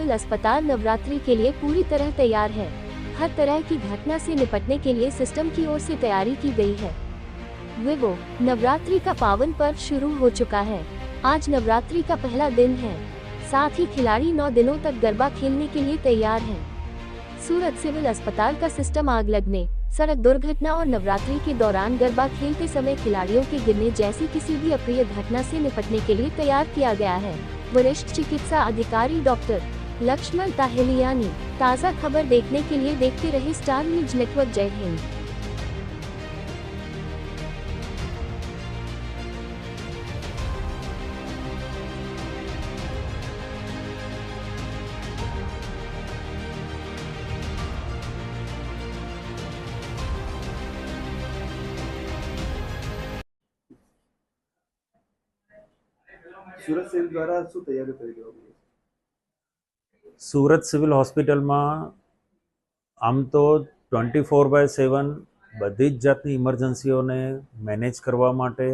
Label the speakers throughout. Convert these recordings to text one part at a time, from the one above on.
Speaker 1: Civil अस्पताल नवरात्रि के लिए पूरी तरह तैयार है। हर तरह की घटना से निपटने के लिए सिस्टम की ओर से तैयारी की गई है। विवो नवरात्रि का पावन पर्व शुरू हो चुका है। आज नवरात्रि का पहला दिन है, साथ ही खिलाड़ी 9 दिनों तक गरबा खेलने के लिए तैयार हैं। सूरत सिविल अस्पताल का सिस्टम आग लगने, सड़क दुर्घटना और नवरात्रि के दौरान गरबा खेलते समय खिलाड़ियों के गिरने जैसी किसी भी अप्रिय घटना से निपटने के लिए तैयार किया गया है। वरिष्ठ चिकित्सा अधिकारी डॉक्टर लक्ष्मण ताहेलियानी। ताज़ा खबर देखने के लिए देखते रहे स्टार न्यूज नेटवर्क। जय हिंद।
Speaker 2: સુરત સિવિલ દ્વારા શું તૈયારી કરી દેવામાં આવી?
Speaker 3: સુરત સિવિલ હોસ્પિટલમાં આમ તો 24/7 બધી જ જાતની ઇમરજન્સીઓને મેનેજ કરવા માટે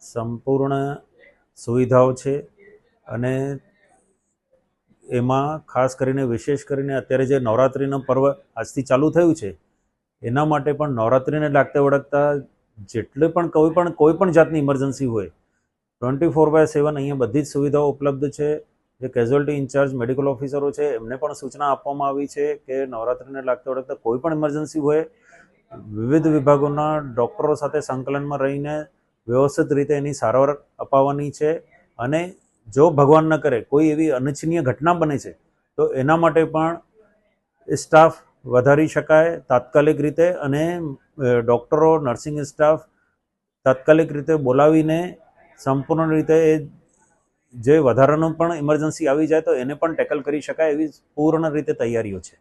Speaker 3: સંપૂર્ણ સુવિધાઓ છે અને એમાં ખાસ કરીને વિશેષ કરીને અત્યારે જે નવરાત્રિનું પર્વ આજથી ચાલુ થયું છે એના માટે પણ નવરાત્રિને લાગતા વળગતા જેટલે પણ કોઈ પણ જાતની ઇમરજન્સી હોય 24/7 અહીંયા બધી જ સુવિધાઓ ઉપલબ્ધ છે। જે કેઝ્યુઅલ્ટી ઇન્ચાર્જ મેડિકલ ઓફિસરો છે એમને પણ સૂચના આપવામાં આવી છે કે નવરાત્રિને લાગતા વળગતા કોઈ પણ ઇમરજન્સી હોય વિવિધ વિભાગોના ડૉક્ટરો સાથે સંકલનમાં રહીને વ્યવસ્થિત રીતે એની સારવાર અપાવવાની છે અને જો ભગવાન ન કરે કોઈ એવી અનિચ્છનીય ઘટના બને છે તો એના માટે પણ સ્ટાફ વધારી શકાય તાત્કાલિક રીતે અને ડૉક્ટરો નર્સિંગ સ્ટાફ તાત્કાલિક રીતે બોલાવીને સંપૂર્ણ રીતે એ જે વધારાનું પણ ઇમરજન્સી આવી જાય તો એને પણ ટેકલ કરી શકાય એવી પૂર્ણ રીતે તૈયારીઓ છે।